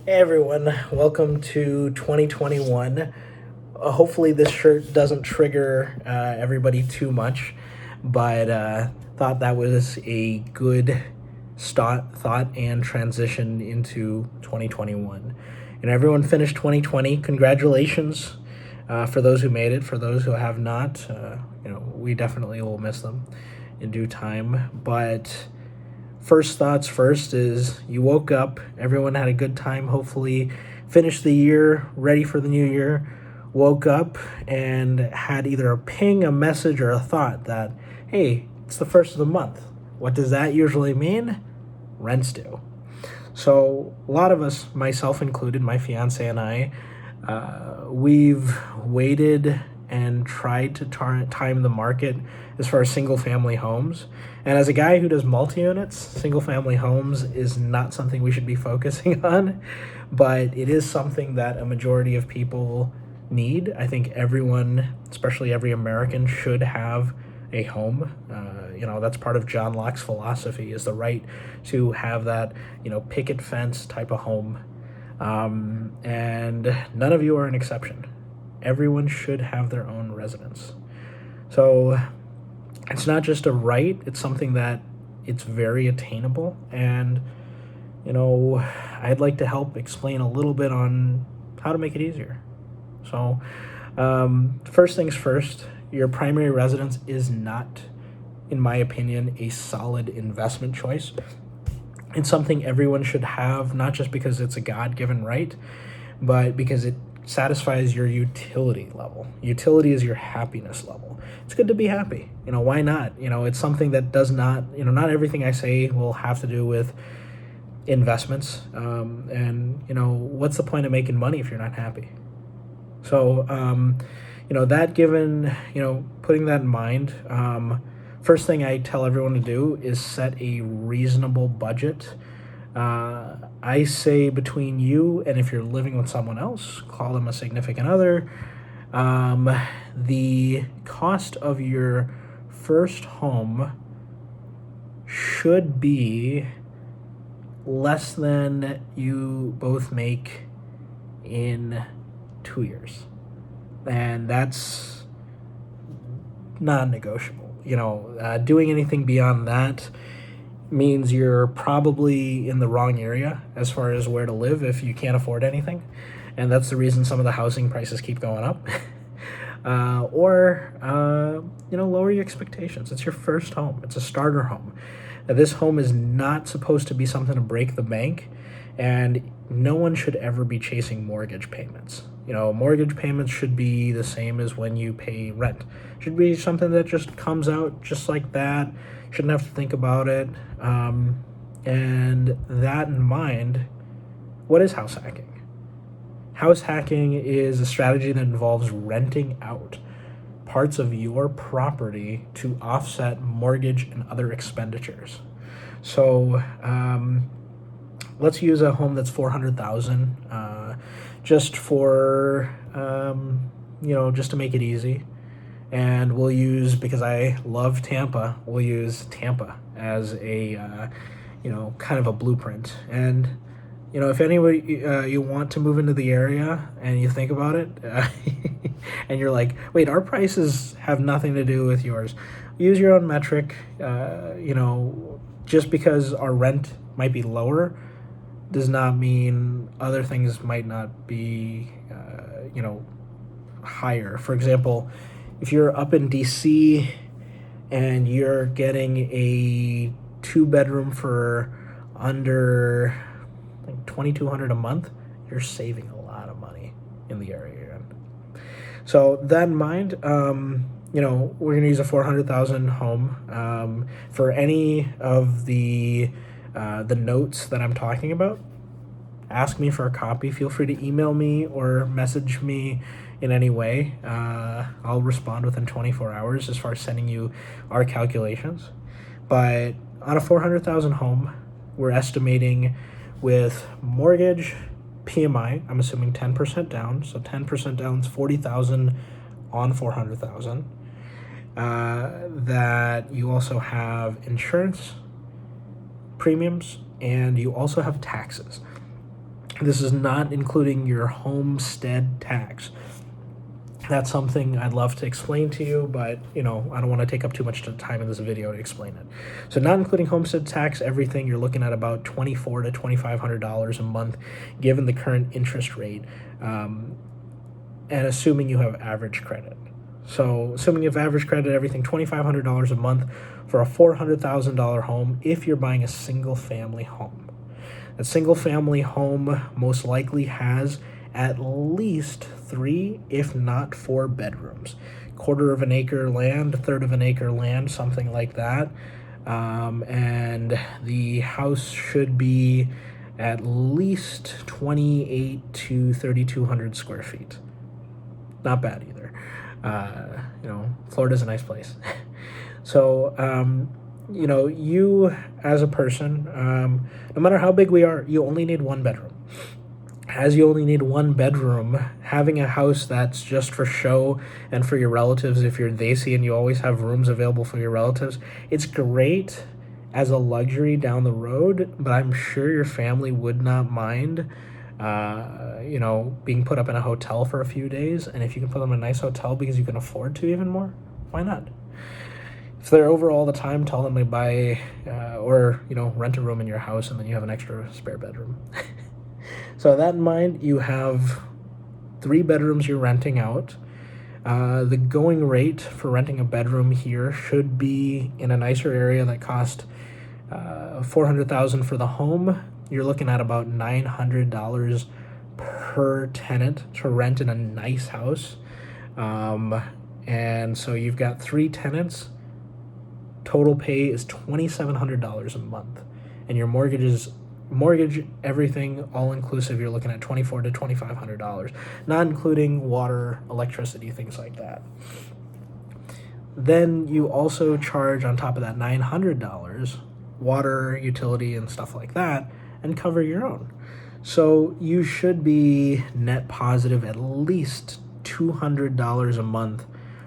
Hey everyone, welcome to 2021. Hopefully, this shirt doesn't trigger everybody too much, but thought that was a good thought and transition into 2021. And everyone finished 2020. Congratulations for those who made it. For those who have not, we definitely will miss them in due time. But first thoughts first is you woke up, everyone had a good time, hopefully finished the year ready for the new year, woke up and had either a ping, a message, or a thought that, hey, it's the first of the month. What does that usually mean? Rent's due. So a lot of us, myself included, my fiance and I, we've waited and tried to time the market as far as single family homes. And as a guy who does multi units, single family homes is not something we should be focusing on, but it is something that a majority of people need. I think everyone, especially every American, should have a home. That's part of John Locke's philosophy, is the right to have that, picket fence type of home. And none of you are an exception. Everyone should have their own residence. So it's not just a right, it's something that it's very attainable. And, I'd like to help explain a little bit on how to make it easier. So, first things first, your primary residence is not, in my opinion, a solid investment choice. It's something everyone should have, not just because it's a God-given right, but because it satisfies your utility level. Utility is your happiness level. It's good to be happy. Why not? It's something that does not, not everything I say will have to do with investments. What's the point of making money if you're not happy? So, that given, putting that in mind, first thing I tell everyone to do is set a reasonable budget. I say between you and, if you're living with someone else, call them a significant other, the cost of your first home should be less than you both make in 2 years. And that's non-negotiable. Doing anything beyond that means you're probably in the wrong area as far as where to live if you can't afford anything. And that's the reason some of the housing prices keep going up. Lower your expectations. It's your first home. It's a starter home. Now, this home is not supposed to be something to break the bank, and no one should ever be chasing mortgage payments. Mortgage payments should be the same as when you pay rent. Should be something that just comes out just like that. Shouldn't have to think about it. And that in mind, what is house hacking? House hacking is a strategy that involves renting out parts of your property to offset mortgage and other expenditures. So let's use a home that's $400,000, just for just to make it easy. And we'll use, because I love Tampa, we'll use Tampa as a kind of a blueprint. And if anybody you want to move into the area and you think about it, and you're like, wait, our prices have nothing to do with yours. Use your own metric. Just because our rent might be lower does not mean other things might not be, higher. For example, if you're up in DC and you're getting a 2-bedroom for under like $2,200 a month, you're saving a lot of money in the area you're in. So that in mind, we're gonna use a 400,000 home. For any of the notes that I'm talking about, ask me for a copy. Feel free to email me or message me in any way. I'll respond within 24 hours as far as sending you our calculations. But on a 400,000 home, we're estimating, with mortgage, PMI, I'm assuming 10% down. So 10% down is 40,000 on 400,000. That you also have insurance premiums, and you also have taxes. This is not including your homestead tax. That's something I'd love to explain to you, but I don't want to take up too much time in this video to explain it. So not including homestead tax, everything, you're looking at about $2,400 to $2,500 a month, given the current interest rate, and assuming you have average credit. So assuming you have average credit, everything, $2,500 a month for a $400,000 home if you're buying a single family home. A single family home most likely has at least 3, if not 4 bedrooms. Quarter of an acre land, a third of an acre land, something like that. And the house should be at least 28 to 3,200 square feet. Not bad either. Florida's a nice place. So, you as a person, no matter how big we are, you only need one bedroom. As you only need one bedroom, having a house that's just for show and for your relatives, if you're Desi and you always have rooms available for your relatives, it's great as a luxury down the road, but I'm sure your family would not mind, being put up in a hotel for a few days. And if you can put them in a nice hotel because you can afford to even more, why not? If they're over all the time, tell them to buy or rent a room in your house, and then you have an extra spare bedroom. So with that in mind, you have 3 bedrooms you're renting out. The going rate for renting a bedroom here should be in a nicer area that cost $400,000 for the home. You're looking at about $900 per tenant to rent in a nice house. And so you've got 3 tenants. Total pay is $2,700 a month, and your mortgage, everything all inclusive, you're looking at $2,400 to $2,500, not including water, electricity, things like that. Then you also charge on top of that $900 water, utility, and stuff like that, and cover your own. So you should be net positive at least $200 a month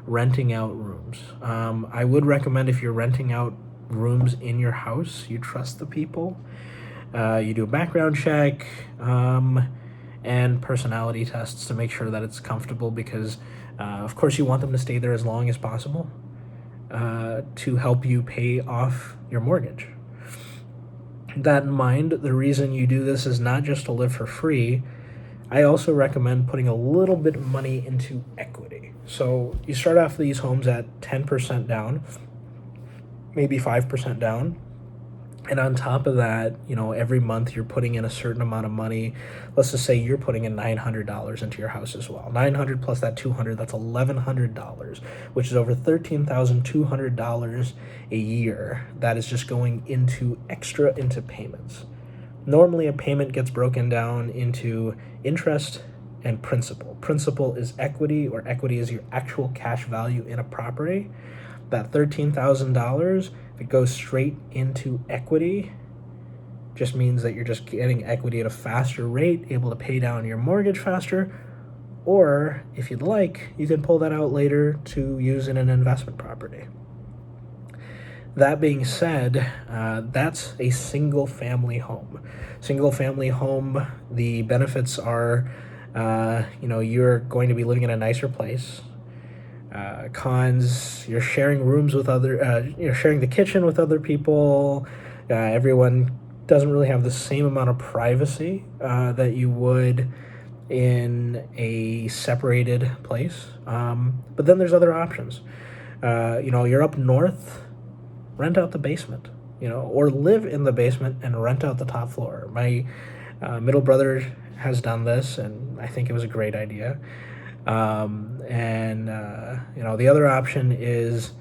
renting out rooms. I would recommend, if you're renting out rooms in your house, you trust the people. You do a background check and personality tests to make sure that it's comfortable, because of course you want them to stay there as long as possible to help you pay off your mortgage. That in mind, the reason you do this is not just to live for free. I also recommend putting a little bit of money into equity. So you start off these homes at 10% down, maybe 5% down. And on top of that, every month you're putting in a certain amount of money. Let's just say you're putting in $900 into your house as well. 900 plus that 200, that's $1,100, which is over $13,200 a year. That is just going into payments. Normally, a payment gets broken down into interest and principal. Principal is equity, or equity is your actual cash value in a property. That $13,000, if it goes straight into equity, just means that you're just getting equity at a faster rate, able to pay down your mortgage faster. Or if you'd like, you can pull that out later to use in an investment property. That being said, that's a single family home. Single family home, the benefits are, you're going to be living in a nicer place. Cons, you're sharing rooms with you're sharing the kitchen with other people. Everyone doesn't really have the same amount of privacy that you would in a separated place. But then there's other options. You're up north, rent out the basement, or live in the basement and rent out the top floor. My middle brother has done this, and I think it was a great idea. The other option is,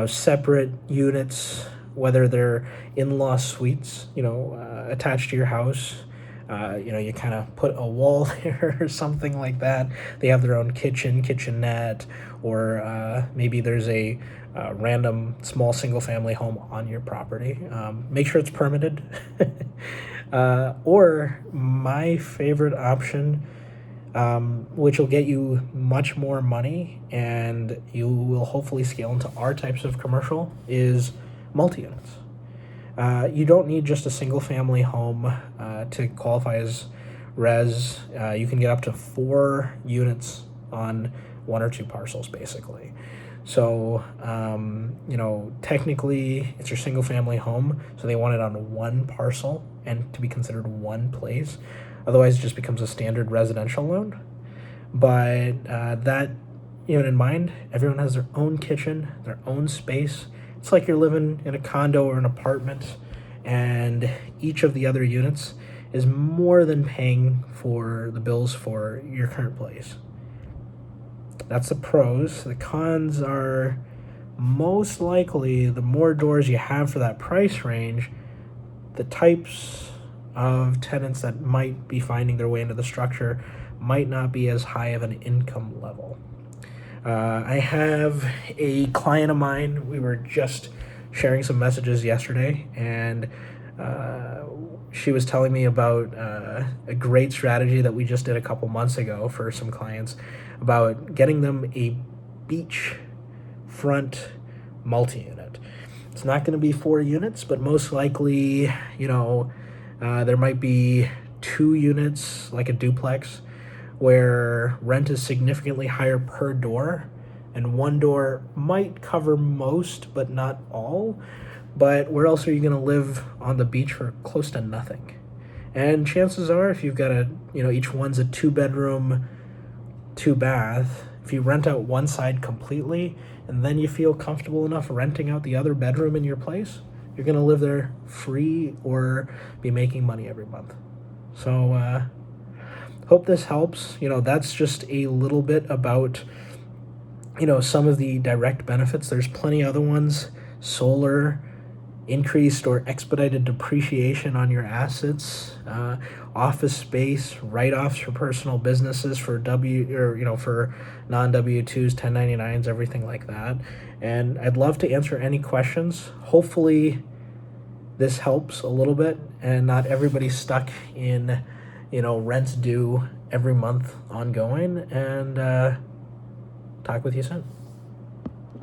separate units, whether they're in-law suites, attached to your house. You kind of put a wall there or something like that. They have their own kitchenette, or maybe there's a random small single-family home on your property. Make sure it's permitted. Or my favorite option, which will get you much more money, and you will hopefully scale into our types of commercial, is multi-units. You don't need just a single family home to qualify as res, you can get up to 4 units on 1 or 2 parcels, basically. So, technically it's your single family home, so they want it on 1 parcel and to be considered one place. Otherwise, it just becomes a standard residential loan. But that, in mind, everyone has their own kitchen, their own space. It's like you're living in a condo or an apartment, and each of the other units is more than paying for the bills for your current place. That's the pros. The cons are most likely the more doors you have for that price range, the types of tenants that might be finding their way into the structure might not be as high of an income level. I have a client of mine. We were just sharing some messages yesterday, and she was telling me about a great strategy that we just did a couple months ago for some clients about getting them a beachfront multi-unit. It's not going to be 4 units, but most likely, there might be 2 units, like a duplex, where rent is significantly higher per door, and 1 door might cover most, but not all. But where else are you going to live on the beach for close to nothing? And chances are, if you've got each one's a 2-bedroom, 2-bath, if you rent out one side completely and then you feel comfortable enough renting out the other bedroom in your place, you're going to live there free or be making money every month. So, hope this helps. That's just a little bit about, some of the direct benefits. There's plenty other ones. Solar, increased or expedited depreciation on your assets, office space, write-offs for personal businesses, for for non-W-2s, 1099s, everything like that. And I'd love to answer any questions. Hopefully this helps a little bit and not everybody's stuck in, rents due every month ongoing. And talk with you soon.